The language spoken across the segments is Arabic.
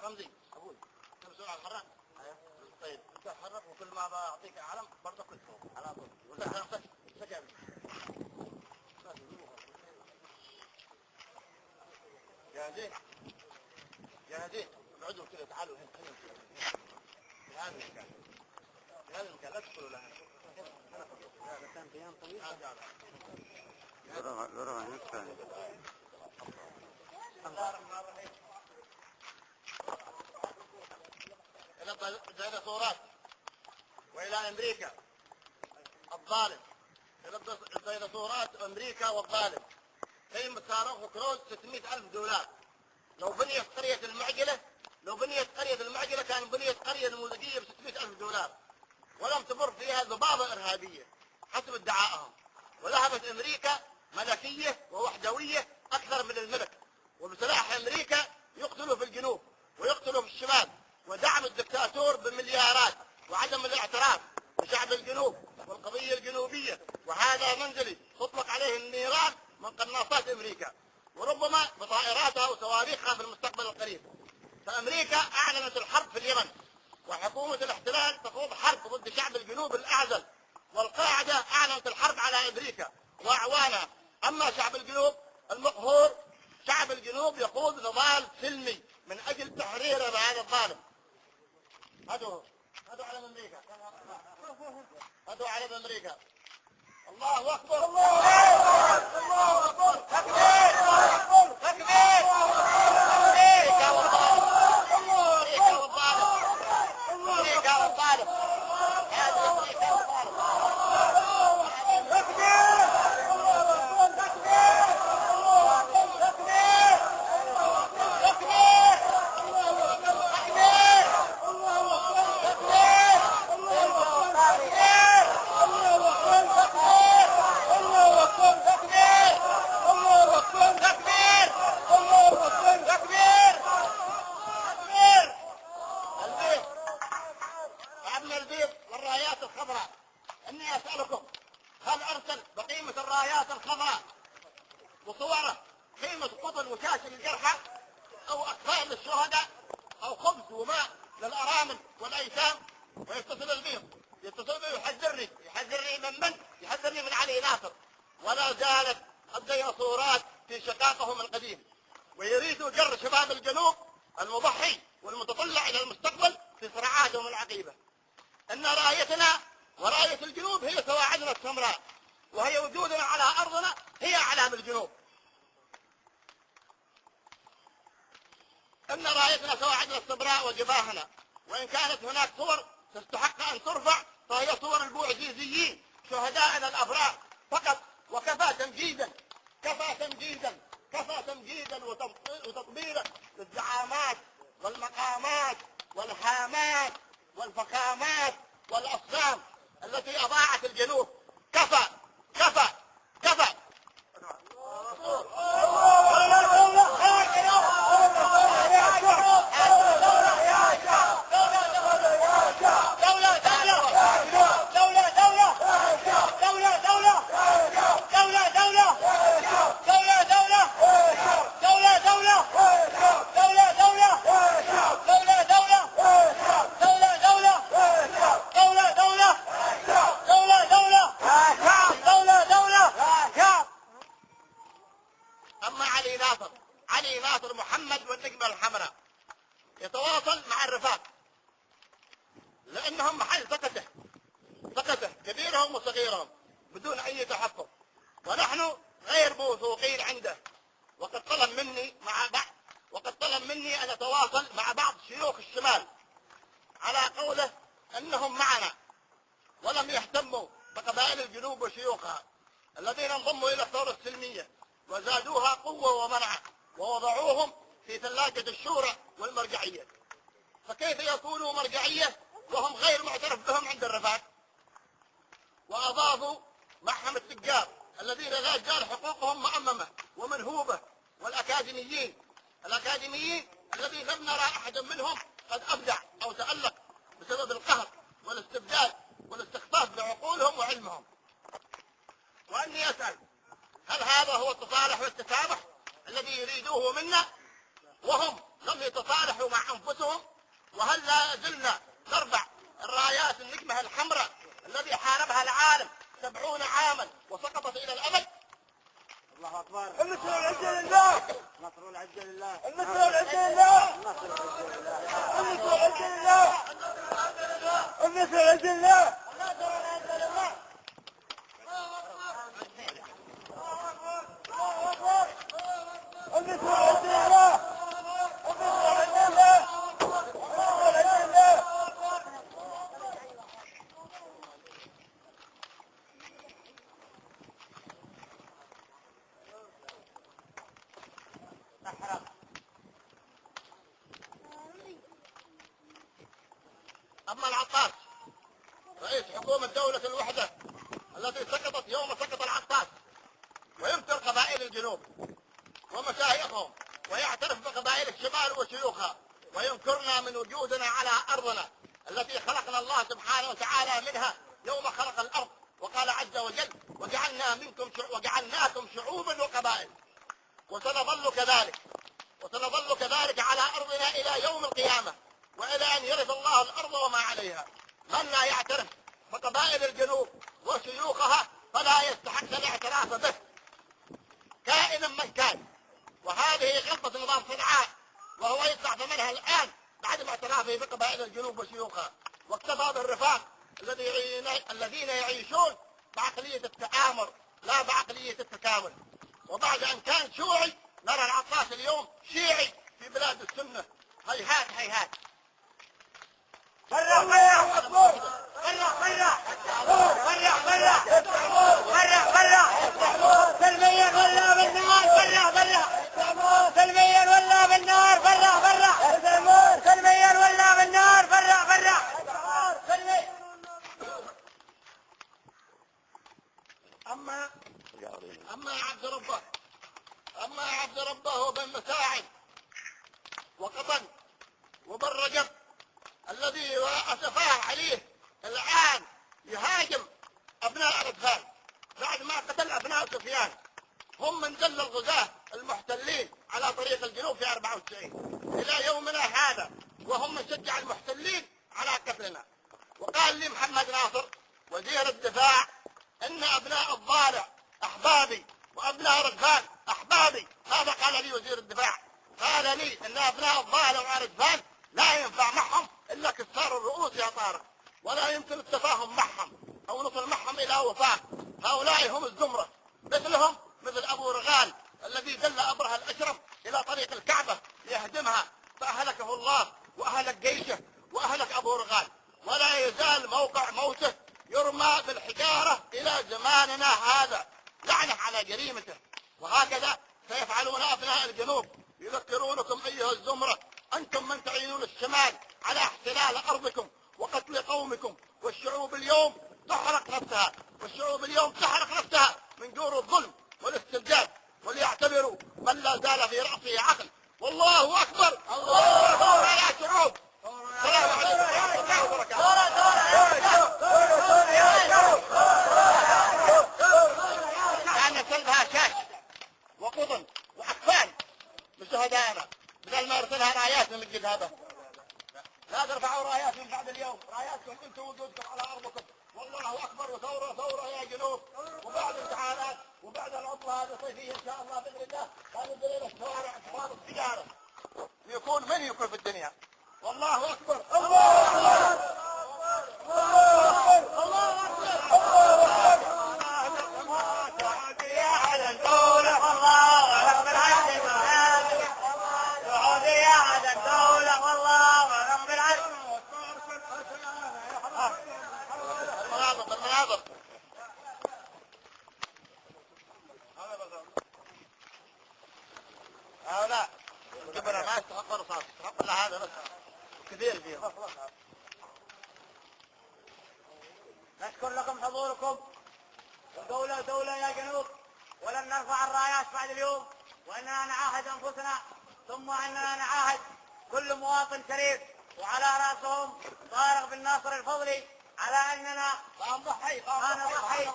رمزي أقول كم سرعة الحرة؟ طيب أنت تحرك وكل ما بعطيك علم برضه كل فوق على طول ولا سجل جاهزين جاهزين اقعدوا كده تعالوا هنا في هذا المكان في هذا المكان لا تدخلوا لها هذا كان بيان طويل لورا نفسه إلى الديناصورات وإلى أمريكا الظالم، إلى الديناصورات وأمريكا والظالم. قيمة صاروخ كروز $600,000. لو بنيت قرية المعجلة كان بنيت قرية نموذجية $600,000 ولم تمر فيها ذبابة إرهابية حسب ادعائهم. وذهبت أمريكا ملكية ووحدوية أكثر من الملك، وبسلاح أمريكا يقتلوا في الجنوب ويقتلوا في الشمال، ودعم الدكتاتور بمليارات، وعدم الاعتراف بشعب الجنوب والقضية الجنوبية. وهذا منزلي تطلق عليه النيران من قناصات أمريكا، وربما بطائراتها وصواريخها في المستقبل القريب. فأمريكا أعلنت الحرب في اليمن، وحكومة الاحتلال تخوض حرب ضد شعب الجنوب الأعزل، والقاعدة أعلنت الحرب على أمريكا وأعوانها. أما شعب الجنوب المقهور، شعب الجنوب يخوض نضال سلمي من أجل تحرير هذا الظالم. هدوا علم أمريكا، هدوا علم أمريكا. الله أكبر، الله أكبر، تكبير، تكبير. أمريكا والظالم، أمريكا والظالم، أمريكا والظالم، هذه أمريكا والظالم. تكبير، تكبير، تكبير، تكبير، إني أسألكم، هل أرسل بقيمة الرايات الخضراء وصوره قيمة قطن وشاش للجرحى أو أطفال للشهداء أو خبز وماء للأرامل والأيتام؟ ويتصل بهم، يتصل بهم يحذرني من يحذرني من علي ناصر. ولا زالت الديناصورات في شقاقهم القديم، ويريدوا جر شباب الجنوب المضحي والمتطلع إلى المستقبل في صراعاتهم العقيبة. إن رايتنا وراية الجنوب هي سواعدنا السمراء، وهي وجودنا على أرضنا هي أعلام الجنوب. إن رايتنا سواعدنا السمراء وجباهنا، وإن كانت هناك صور تستحق أن ترفع فهي صور البوعزيزيين شهدائنا الأبرار فقط. وكفى تمجيدا، كفى تمجيدا، كفى تمجيدا وتطبيلا للزعامات والمقامات والهامات والفخامات والأصنام التي أضاعت الجنوب. كفى كفى كفى. أما علي ناصر محمد والنجمة الحمراء يتواصل مع الرفاق، لأنهم محل ثقته كبيرهم وصغيرهم بدون أي تحفظ، ونحن غير موثوقين عنده. وقد طلب مني أن أتواصل مع بعض شيوخ الشمال على قوله أنهم معنا، ولم يهتموا بقبائل الجنوب وشيوخها، الذين انضموا إلى الثورة السلمية وزادوها قوة ومنعة ووضعوهم في ثلاجة الشورى والمرجعية. فكيف يكونوا مرجعية وهم غير معترف بهم عند الرفاق؟ وأضافوا معهم التجار الذين لا زال حقوقهم مؤممة ومنهوبة، والأكاديميين الذين لم نرى أحدا منهم قد أبدع أو تألق بسبب القهر والاستبداد والاستخفاف بعقولهم وعلمهم. وأني أسأل، هل هذا هو التصالح والتسامح الذي يريدوه منا وهم لم يتصالحوا مع أنفسهم؟ وهل لا زلنا نرفع الرايات النجمة الحمراء الذي حاربها العالم 70 عاما وسقطت إلى الأبد؟ الله أكبر. النصر والعز لله. النصر والعز لله. النصر والعز لله. النصر والعز لله. النصر والعز لله. النصر والعز لله. أما العطاس رئيس حكومة دولة الوحدة التي سقطت يوم سقط العطاس، ويمثل قبائل الجنوب ومشايخهم ويعترف بقبائل الشمال وشيوخها، وينكرنا من وجودنا على أرضنا التي خلقنا الله سبحانه وتعالى منها يوم خلق الأرض، وقال عز وجل: وجعلناكم شعوبا وقبائل. وسنظل كذلك على أرضنا إلى يوم القيامة، وإلى أن يرث الله الأرض وما عليها. من لا يعترف بقبائل الجنوب وشيوخها فلا يستحق الاعتراف به كائنا من كان. وهذه غلطة نظام صنعاء، وهو يدفع ثمنها الآن بعد ما اعترافه بقبائل الجنوب وشيوخها، واكتفى بالرفاق الذين يعيشون بعقلية التآمر لا بعقلية التكامل. وبعد أن كان شيوعي نرى العطاس اليوم شيعي في بلاد السنة. هيهات هيهات. فرح فرح فرح فرح فرح فرح فرح سلميا ولا بالنار فرح فرح سلميا ولا بالنار فرح فرح سلميا ولا بالنار فرح فرح. أما عبد ربه وبن مساعد وقطن وبن رجب الذي أسفاه عليه الآن يهاجم أبناء ردفان بعد ما قتل أبناء سفيان، هم من ذل الغزاة المحتلين على طريق الجنوب في 94 إلى يومنا هذا، وهم من شجع المحتلين على قتلنا. وقال لي محمد ناصر وزير الدفاع إن أبناء الضالع أحبابي وأبناء ردفان أحبابي. هذا قال لي وزير الدفاع، قال لي إن أبناء الضالع وردفان لا ينفع معهم إلا كسار الرؤوس يا طارق، ولا يمكن التفاهم معهم أو نصل معهم إلى وفاق. هؤلاء هم الزمرة، مثلهم مثل أبو رغال الذي دل أبرهة الأشرف إلى طريق الكعبة ليهدمها فأهلكه الله وأهلك جيشه وأهلك أبو رغال، ولا يزال موقع موته يرمى بالحجارة إلى زماننا هذا لعنة على جريمته. وهكذا سيفعلون أبناء الجنوب. يذكرونكم أيها الزمرة أنتم من تعينون الشمال على احتلال أرضكم وقتل قومكم، والشعوب اليوم تحرق نفسها من جور الظلم والاستبداد، وليعتبروا من لا زال في رأسه عقل. والله أكبر. الله أكبر يا شعوب. السلام عليكم ورحمة الله وبركاته. كان سلبها شاش وقطن وحفان بشهدائنا بدل ما يرسلها رايات من الجد هذا. لا ترفعوا رايات من بعد اليوم، راياتكم انتم وجودكم على ارضكم. والله اكبر. وثوره يا جنوب. وبعد امتحانات وبعد العطله هذه الصيفيه ان شاء الله باذن الله هننزل الى الشوارع اطفال السياره يكون من يكون في الدنيا. والله اكبر. الله اكبر. الله اكبر. الله اكبر. يا على الدولة والله رب العالمين. سعودي يا على الدولة والله رب العالمين. المناظر كثير فيهم. نشكر لكم حضوركم، والدولة دولة يا جنوب، ولن نرفع الرايات بعد اليوم، وإننا نعاهد أنفسنا ثم أننا نعاهد كل مواطن شريف وعلى رأسهم طارق بن ناصر الفضلي على أننا نضحي بأنفسنا.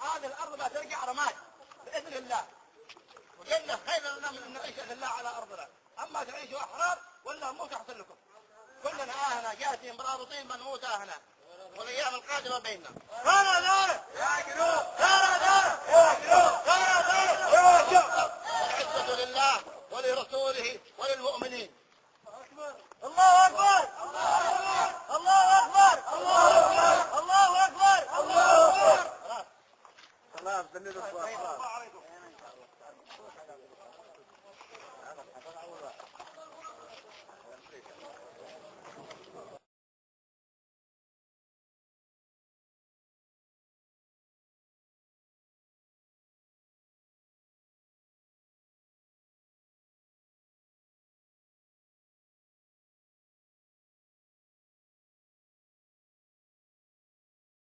هذه الأرض لا ترجع رماد بإذن الله، وقلنا خير لنا من أن نعيش لله على أرضنا، أما تعيشوا أحرار ولا موت أحسن لكم. كلنا هنا جالسين مرابطين بنموت هنا، والأيام القادمة بيننا. ثورة ثورة يا جنوب، ثورة ثورة يا جنوب، ثورة ثورة يا جنوب. العزة لله ولرسوله وللمؤمنين. الله أكبر، الله أكبر، الله أكبر، الله أكبر، الله أكبر، الله أكبر. الله